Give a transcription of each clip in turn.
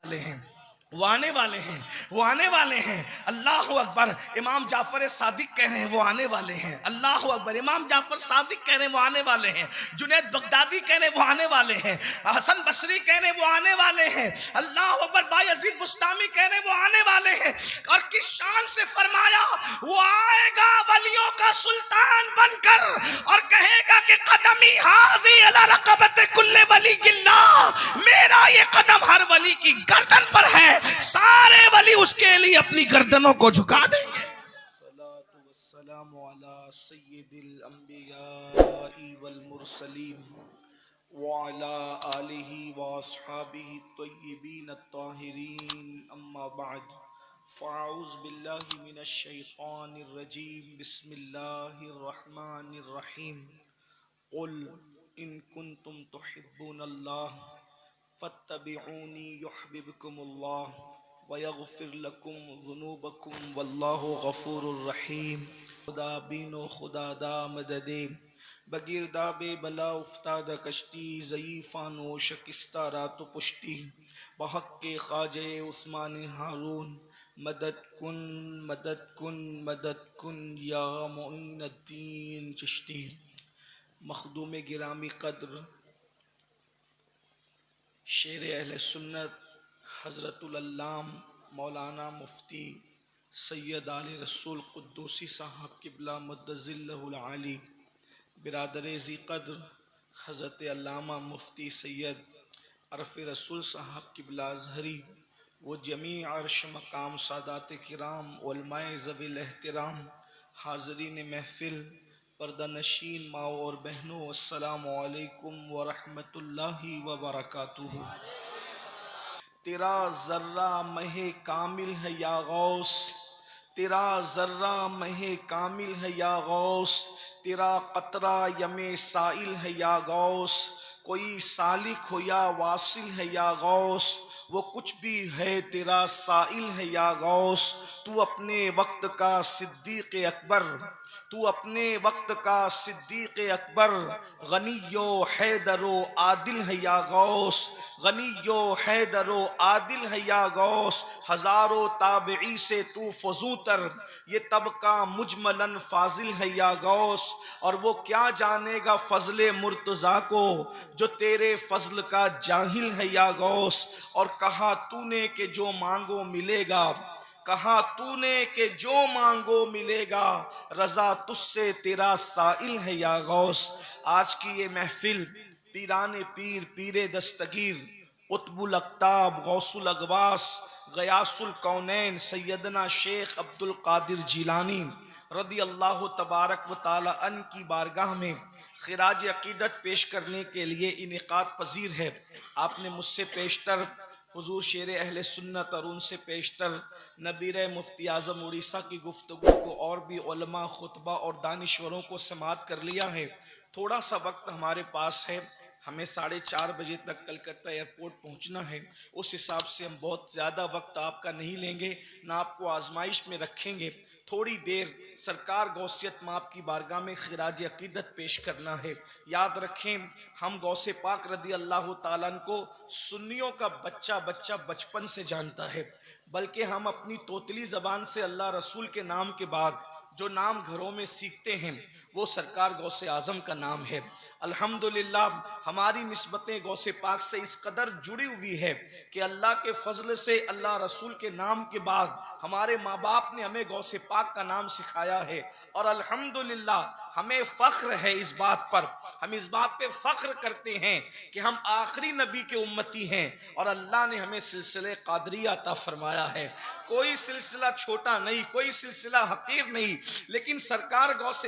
والے ہیں، وہ آنے والے ہیں، وہ آنے والے ہیں۔ اللہ اکبر۔ امام جعفر صادق کہہ رہے ہیں وہ آنے والے ہیں۔ اللہ اکبر۔ امام جعفر صادق کہہ رہے ہیں وہ آنے والے ہیں۔ جنید بغدادی کہہ رہے ہیں وہ آنے والے ہیں۔ حسن بصری کہہ رہے ہیں وہ آنے والے ہیں۔ اللہ اکبر۔ بایزید بستامی کہہ رہے ہیں وہ آنے والے ہیں۔ اور کس شان سے فرمایا، وہ آئے گا ولیوں کا سلطان بن کر اور کہے گا کہ قدمی حاضی علی رقبت کل ولی اللہ، میرا یہ قدم ہر ولی کی گردن پر ہے، سارے ولی اس کے لیے اپنی گردنوں کو جھکا دیں گے۔ الصلاۃ والسلام علی سید الانبیاء والمرسلین وعلی آلہ واصحابہ الطیبین الطاہرین، اما بعد فاعوذ باللہ من الشیطان الرجیم، بسم اللہ الرحمن الرحیم۔ قل ان کنتم تحبون اللہ فاتبعونی یحببکم اللہ ویغفر لکم ذنوبکم واللہ غفور الرحیم۔ خدا بین و خدا دا مددے، بگرداب بلا افتادہ کشتی، ضعیفان و شکستہ رات و پشتی، بحق کے خواجہ عثمان ہارون، مدد کن مدد کن مدد کن یا معین الدین چشتی۔ مخدوم گرامی قدر شیر اہل سنت حضرت العلام مولانا مفتی سید علی رسول قدوسی صاحب قبلہ مدظلہ العالی، برادر ذی قدر حضرت علامہ مفتی سید عرف رسول صاحب قبلہ ازہری، وہ جمیع عرش مقام سادات کرام علماء ذوی الاحترام، حاضرین محفل، پردہ نشین ماؤں اور بہنوں، السلام علیکم ورحمۃ اللہ وبرکاتہ۔ تیرا ذرہ مہ کامل ہے یا غوث، تیرا ذرہ مہ کامل ہے یا غوث، تیرا قطرہ یم سائل ہے یا غوث، کوئی سالک ہو یا واصل ہے یا غوث، وہ کچھ بھی ہے تیرا سائل ہے یا غوث۔ تو اپنے وقت کا صدیق اکبر، تو اپنے وقت کا صدیق اکبر، غنی و حیدر و عادل ہے یا غوث، غنی و حیدر و عادل ہے یا غوث۔ ہزاروں تابعی سے تو فزوں تر، یہ طبقہ مجملاً فاضل ہے یا غوث، اور وہ کیا جانے گا فضل مرتضیٰ کو جو تیرے فضل کا جاہل ہے یا غوث۔ اور کہا تو نے کہ جو مانگو ملے گا، کہا تو نے کہ جو مانگو ملے گا، رضا تجھ سے تیرا سائل ہے یا غوث۔ آج کی یہ محفل پیران پیر، پیر دستگیر، قطب الاقطاب، غوث الاغواث، غیاث الکونین سیدنا شیخ عبد القادر جیلانی رضی اللہ تبارک و تعالی عنہ کی بارگاہ میں خراج عقیدت پیش کرنے کے لیے انعقاد پذیر ہے۔ آپ نے مجھ سے پیشتر حضور شیر اہل سنت اور ان سے پیشتر نبیر مفتی اعظم اڑیسہ کی گفتگو کو اور بھی علماء، خطبہ اور دانشوروں کو سماعت کر لیا ہے۔ تھوڑا سا وقت ہمارے پاس ہے، ہمیں 4:30 بجے تک کلکتہ ایئرپورٹ پہنچنا ہے، اس حساب سے ہم بہت زیادہ وقت آپ کا نہیں لیں گے، نہ آپ کو آزمائش میں رکھیں گے۔ تھوڑی دیر سرکار غوثیت مآب کی بارگاہ میں خراج عقیدت پیش کرنا ہے۔ یاد رکھیں، ہم غوث پاک رضی اللہ تعالیٰ عنہ کو سنیوں کا بچہ بچپن سے جانتا ہے، بلکہ ہم اپنی توتلی زبان سے اللہ رسول کے نام کے بعد جو نام گھروں میں سیکھتے ہیں وہ سرکار غوث اعظم کا نام ہے۔ الحمدللہ ہماری نسبتیں غوث پاک سے اس قدر جڑی ہوئی ہے کہ اللہ کے فضل سے اللہ رسول کے نام کے بعد ہمارے ماں باپ نے ہمیں غوث پاک کا نام سکھایا ہے، اور الحمدللہ ہمیں فخر ہے اس بات پر، ہم اس بات پہ فخر کرتے ہیں کہ ہم آخری نبی کے امتی ہیں، اور اللہ نے ہمیں سلسلہ قادریہ عطا فرمایا ہے۔ کوئی سلسلہ چھوٹا نہیں، کوئی سلسلہ حقیر نہیں، لیکن سرکار غوث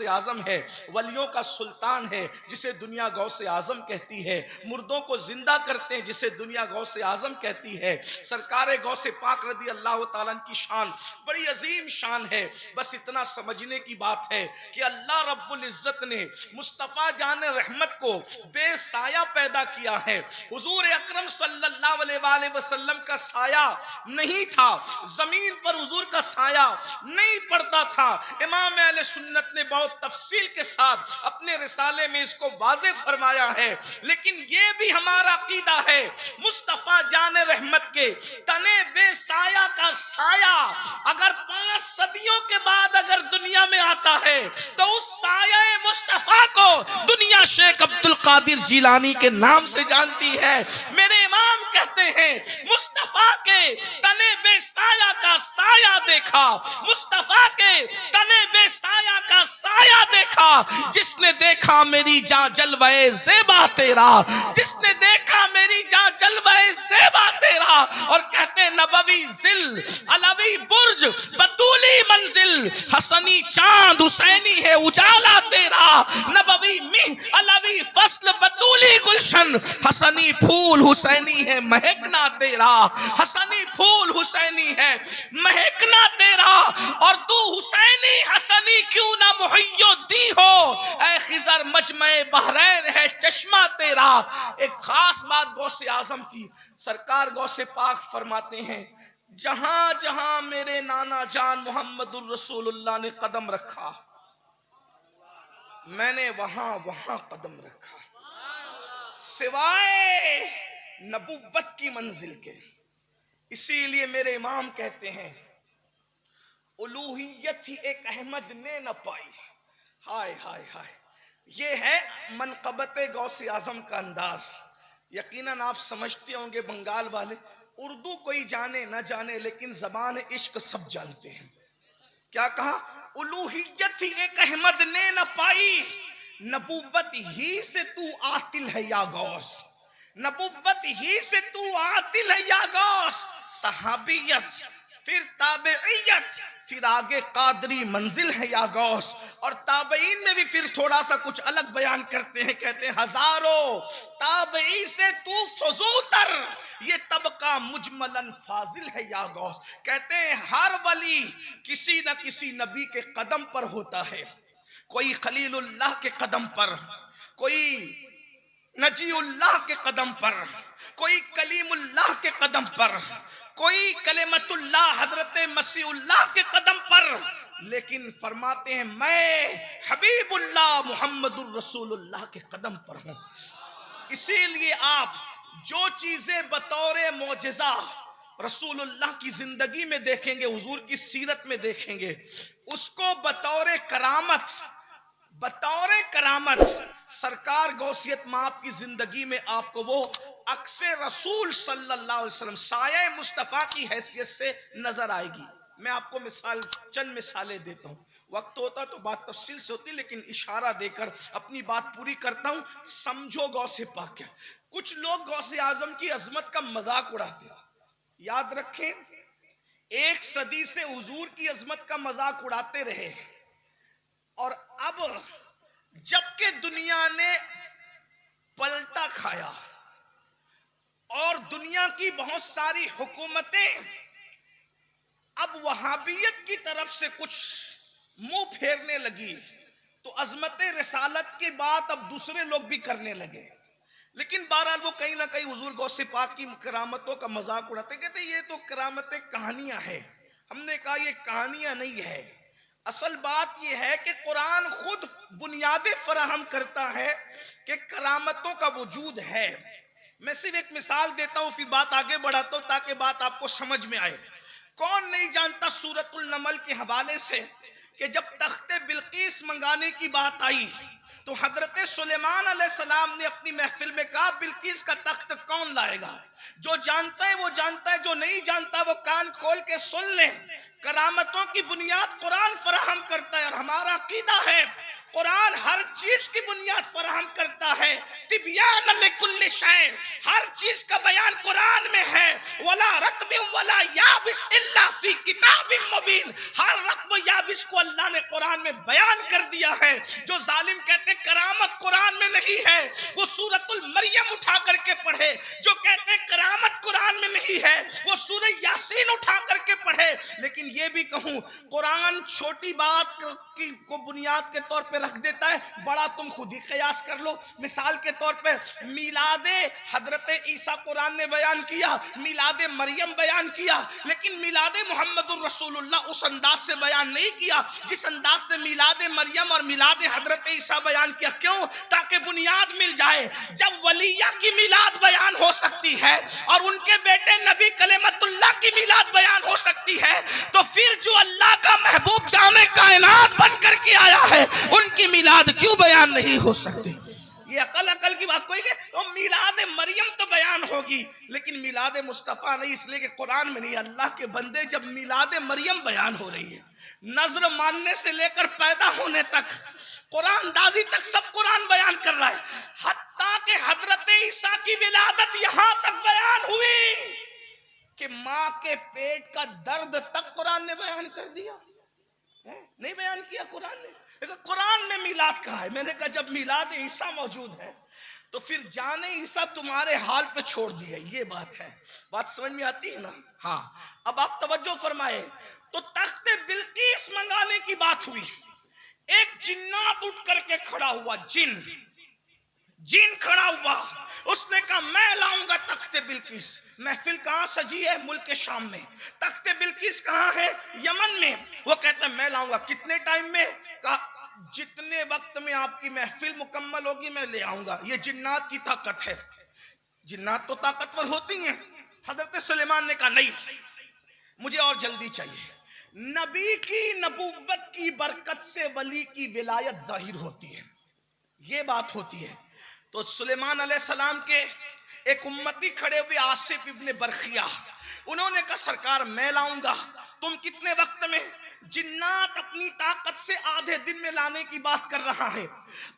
اعظم ہے، ولیوں کا سلطان ہے جسے دنیا غوث اعظم کہتی ہے، مردوں کو زندہ کرتے ہیں جسے دنیا غوث اعظم کہتی ہے۔ سرکار غوث پاک رضی اللہ تعالیٰ عنہ کی شان بڑی عظیم شان ہے۔ بس اتنا سمجھنے کی بات ہے کہ اللہ رب العزت نے مصطفیٰ جان رحمت کو بے سایہ پیدا کیا ہے۔ حضور اکرم صلی اللہ علیہ وآلہ وسلم کا سایہ نہیں تھا، زمین پر حضور کا سایہ نہیں پڑتا تھا۔ امام اہل سنت نے بہت تفصیل کے ساتھ اپنے رسالے میں اس کو واضح فرمایا ہے، لیکن یہ بھی ہمارا عقیدہ ہے مصطفیٰ جان رحمت کے تنے بے سایہ کا سایہ اگر 5 صدیوں کے بعد اگر دنیا میں آتا ہے تو اس سایہ مصطفیٰ کو دنیا شیخ عبد القادر جیلانی کے نام سے جانتی ہے۔ میرے امام کہتے ہیں مصطفیٰ کے تنے بے سایہ کا سایہ دیکھا، مصطفیٰ کے تنے بے سایہ کا سایہ دیکھا، جس نے دیکھا میری جاں جلوہ زیبا تیرا، جس نے دیکھا میری جاں جلوہ زیبا تیرا۔ اور کہتے ہیں نبوی ذل علوی برج بطولی منزل، حسنی چاند حسینی ہے اجالا تیرا، نبوی مہ علوی فصل بطولی گلشن، حسنی پھول حسینی ہے مہکنا تیرا، حسنی پھول حسینی ہے مہکنا تیرا۔ اور تو حسینی حسنی کیوں نہ محی الدین ہو، اے خضر مجمع بحرین ہے چشمہ تیرا۔ ایک خاص بات غوث اعظم کی، سرکار غوث پاک فرماتے ہیں جہاں جہاں میرے نانا جان محمد الرسول اللہ نے قدم رکھا میں نے وہاں وہاں قدم رکھا، سوائے نبوت کی منزل کے۔ اسی لیے میرے امام کہتے ہیں الوہیت ہی ایک احمد نے نہ پائی۔ ہائے ہائے ہائے، یہ ہے منقبت غوث اعظم کا انداز۔ یقیناً آپ سمجھتے ہوں گے بنگال والے، اردو کوئی جانے نہ جانے لیکن زبان عشق سب جانتے ہیں۔ کیا کہا؟ الوہیت ہی ایک احمد نے نہ پائی، نبوت ہی سے تو عاطل ہے یا غوث، نبوت ہی سے تو عاطل ہے یا غوث۔ صحابیت پھر تابعیت پھر آگے قادری منزل ہے یا غوث۔ اور تابعین میں بھی پھر تھوڑا سا کچھ الگ بیان کرتے ہیں، کہتے ہیں ہزاروں تابعی سے تو فضوتر، یہ طبقہ مجملاً فاضل ہے یا غوث۔ کہتے ہیں ہر ولی کسی نہ کسی نبی کے قدم پر ہوتا ہے، کوئی خلیل اللہ کے قدم پر، کوئی نجی اللہ کے قدم پر، کوئی کلیم اللہ کے قدم پر، کوئی کلمت اللہ حضرت مسیح اللہ کے قدم پر، لیکن فرماتے ہیں میں حبیب اللہ محمد الرسول اللہ کے قدم پر ہوں۔ اسی لیے آپ جو چیزیں بطور معجزہ رسول اللہ کی زندگی میں دیکھیں گے، حضور کی سیرت میں دیکھیں گے، اس کو بطور کرامت سرکار غوثیت مآب کی زندگی میں آپ کو وہ عکس رسول صلی اللہ علیہ وسلم سایہ مصطفیٰ کی حیثیت سے نظر آئے گی۔ میں آپ کو چند مثالیں دیتا ہوں، وقت ہوتا تو بات تفصیل سے ہوتی لیکن اشارہ دے کر اپنی بات پوری کرتا ہوں، سمجھو غوث پاک کیا۔ کچھ لوگ غوث اعظم کی عظمت کا مذاق اڑاتے ہیں، یاد رکھیں 1 صدی سے حضور کی عظمت کا مذاق اڑاتے رہے، اور اب جبکہ دنیا نے پلٹا کھایا اور دنیا کی بہت ساری حکومتیں اب وہابیت کی طرف سے کچھ منہ پھیرنے لگی، تو عظمت رسالت کی بات اب دوسرے لوگ بھی کرنے لگے، لیکن بہرحال وہ کہیں نہ کہیں حضور غوث پاک کی کرامتوں کا مذاق اڑاتے، کہتے یہ تو کرامتیں کہانیاں ہیں۔ ہم نے کہا یہ کہانیاں نہیں ہے، اصل بات یہ ہے کہ قرآن خود بنیادیں فراہم کرتا ہے کہ کرامتوں کا وجود ہے۔ میں صرف ایک مثال دیتا ہوں پھر بات آگے بڑھاتا ہوں تاکہ بات آپ کو سمجھ میں آئے۔ کون نہیں جانتا سورۃ النمل کے حوالے سے کہ جب تخت بلقیس منگانے کی بات آئی تو حضرت سلیمان علیہ السلام نے اپنی محفل میں کہا بلقیس کا تخت کون لائے گا؟ جو جانتا ہے وہ جانتا ہے، جو نہیں جانتا وہ کان کھول کے سن لے۔ کرامتوں کی بنیاد قرآن فراہم کرتا ہے، اور ہمارا عقیدہ ہے قرآن ہر چیز کی بنیاد فراہم کرتا ہے۔ تبیان لکل شیء، ہر چیز کا بیان قرآن میں ہے۔ ولا رطب ولا یابس الا فی کتاب مبین، ہر رطب و یابس کو اللہ نے قرآن میں بیان کر دیا ہے۔ جو ظالم کہتے کرامت قرآن میں نہیں ہے وہ سورۃ المریم اٹھا کر کے پڑھے، جو کہتے کرامت قرآن میں نہیں ہے وہ سورہ یاسین اٹھا کر کے پڑھے۔ لیکن یہ بھی کہوں قرآن چھوٹی بات کو بنیاد کے طور پہ رکھ دیتا ہے، بڑا تم خود ہی قیاس کر لو۔ مثال کے طور پہ میلاد حضرت عیسیٰ قرآن نے بیان کیا، میلاد مریم بیان کیا، لیکن میلاد محمد الرسول اللہ اس انداز سے بیان نہیں کیا جس انداز سے میلاد مریم اور میلاد حضرت عیسیٰ بیان کیا۔ کیوں؟ تاکہ بنیاد مل جائے۔ جب ولیہ کی میلاد بیان ہو سکتی ہے اور ان کے بیٹے نبی کلیم اللہ کی میلاد بیان ہو سکتی ہے تو پھر جو اللہ کا محبوب جامع کائنات بن کر کے آیا ہے ان کی میلاد کیوں بیان نہیں ہو سکتی؟ یہ عقل کی بات کوئی کہ میلاد مریم تو بیان ہوگی لیکن میلاد مصطفیٰ نہیں، اس لیے کہ قرآن میں نہیں۔ اللہ کے بندے جب میلاد مریم بیان ہو رہی ہے، نظر ماننے سے لے کر پیدا ہونے تک، قرآن دازی تک سب قرآن بیان کر رہا ہے، حتیٰ کہ حضرت عیسیٰ کی ولادت یہاں تک بیان ہوئی کہ ماں کے پیٹ کا درد تک قرآن نے بیان کر دیا۔ نہیں بیان کیا قرآن نے؟ لیکن قرآن میں میلاد کہا ہے۔ میں نے کہا جب میلاد عیسیٰ موجود ہے تو پھر جان عیسیٰ تمہارے حال پہ چھوڑ دی ہے، یہ بات ہے۔ بات سمجھ میں آتی ہے نا؟ ہاں، اب آپ توجہ فرمائے تو تخت بلقیس منگانے کی بات ہوئی، ایک جنات اٹھ کر کے کھڑا ہوا، جن کھڑا ہوا، اس نے کہا میں لاؤں گا تخت بلقیس۔ محفل کہاں سجی ہے؟ ملک شام میں۔ تخت بلقیس کہاں ہے؟ یمن میں۔ وہ کہتا ہے میں لاؤں گا۔ کتنے ٹائم میں؟ کہا جتنے وقت میں آپ کی محفل مکمل ہوگی میں لے آؤں گا۔ یہ جنات کی طاقت ہے۔ جنات تو طاقتور ہوتی ہیں۔ حضرت سلیمان نے کہا نہیں، مجھے اور جلدی چاہیے۔ نبی کی نبوت کی برکت سے ولی کی ولایت ظاہر ہوتی ہے، یہ بات ہوتی ہے۔ تو سلیمان علیہ السلام کے ایک امتی کھڑے ہوئے آصف ابن برخیہ، انہوں نے کہا سرکار میں لاؤں گا، تم کتنے وقت میں؟ جنات اپنی طاقت سے آدھے دن میں لانے کی بات کر رہا ہے،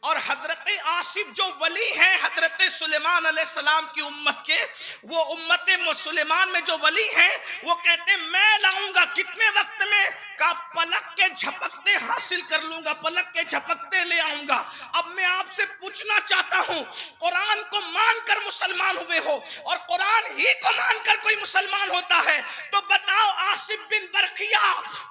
اور حضرت آصف جو ولی ہیں حضرت سلیمان علیہ السلام کی امت کے، وہ امت سلیمان میں جو ولی ہیں وہ کہتے ہیں میں لاؤں گا۔ کتنے وقت میں؟ کہا پلک کے جھپکتے حاصل کر لوں گا، پلک کے جھپکتے لے آؤں گا۔ اب میں آپ سے پوچھنا چاہتا ہوں، قرآن کو مان کر مسلمان ہوئے ہو اور قرآن ہی کو مان کر کوئی مسلمان ہوتا ہے تو بتاؤ آصف بن برقیہ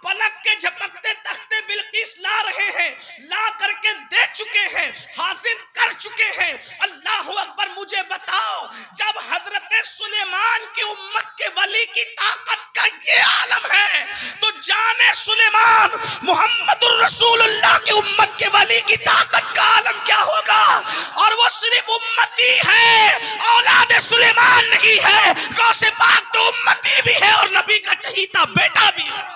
پلک کے جھپکتے تخت بلقیس لا رہے ہیں، لا کر کے دے چکے ہیں، حاصل کر چکے ہیں۔ اللہ اکبر، مجھے بتاؤ جب حضرت سلیمان کی امت کے ولی کی طاقت کا یہ عالم ہے تو جانے سلیمان محمد الرسول اللہ کی امت کے ولی کی طاقت کا عالم کیا ہوگا؟ اور وہ صرف امتی ہے، اولاد سلیمان نہیں ہے، غوث پاک تو امتی بھی ہے اور نبی کا چہیتا بیٹا بھی ہے۔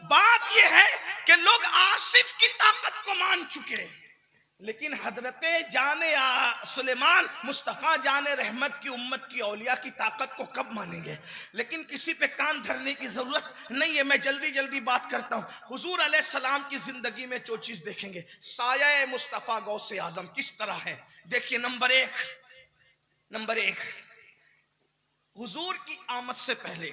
بات یہ ہے کہ لوگ آصف کی طاقت کو مان چکے، لیکن حضرت جان سلیمان مصطفیٰ جان رحمت کی امت کی اولیاء کی طاقت کو کب مانیں گے؟ لیکن کسی پہ کان دھرنے کی ضرورت نہیں ہے، میں جلدی جلدی بات کرتا ہوں۔ حضور علیہ السلام کی زندگی میں جو چیز دیکھیں گے، سایہ مصطفیٰ غوث اعظم کس طرح ہے دیکھیے۔ نمبر ایک، حضور کی آمد سے پہلے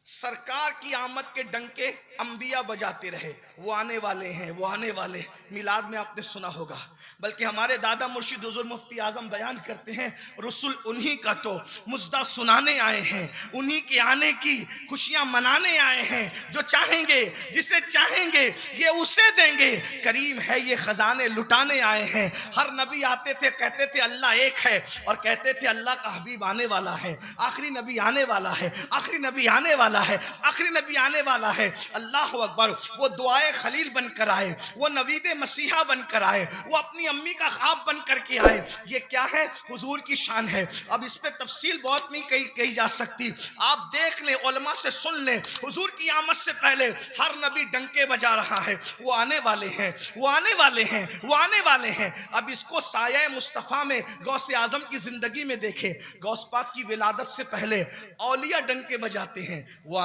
سرکار کی آمد کے ڈنکے انبیاء بجاتے رہے، وہ آنے والے ہیں، وہ آنے والے۔ میلاد میں آپ نے سنا ہوگا، بلکہ ہمارے دادا مرشد حضور مفتی اعظم بیان کرتے ہیں رسول انہی کا تو مژدہ سنانے آئے ہیں، انہی کے آنے کی خوشیاں منانے آئے ہیں۔ جو چاہیں گے، جسے چاہیں گے یہ اسے دیں گے، کریم ہے یہ خزانے لٹانے آئے ہیں۔ ہر نبی آتے تھے کہتے تھے اللہ ایک ہے، اور کہتے تھے اللہ کا حبیب آنے والا ہے، آخری نبی آنے والا ہے، آخری نبی آنے والا ہے، آخری نبی آنے والا ہے۔ اللہ اکبر، وہ دعائے خلیل بن کر آئے، وہ نوید مسیحا بن کر آئے، وہ اپنی امی کا خواب بن کر کے آئے۔ یہ کیا ہے؟ حضور کی شان ہے۔ اب اس پہ تفصیل بہت نہیں کہی جا سکتی، آپ دیکھ لیں، علماء سے سن لیں۔ حضور کی آمد سے پہلے ہر نبی ڈنکے بجا رہا ہے، وہ آنے والے ہیں، وہ آنے والے ہیں، وہ آنے والے ہیں۔ اب اس کو سایہ مصطفیٰ میں غوث اعظم کی زندگی میں دیکھیں، غوث پاک کی ولادت سے پہلے اولیاء ڈنکے بجاتے ہیں، وہ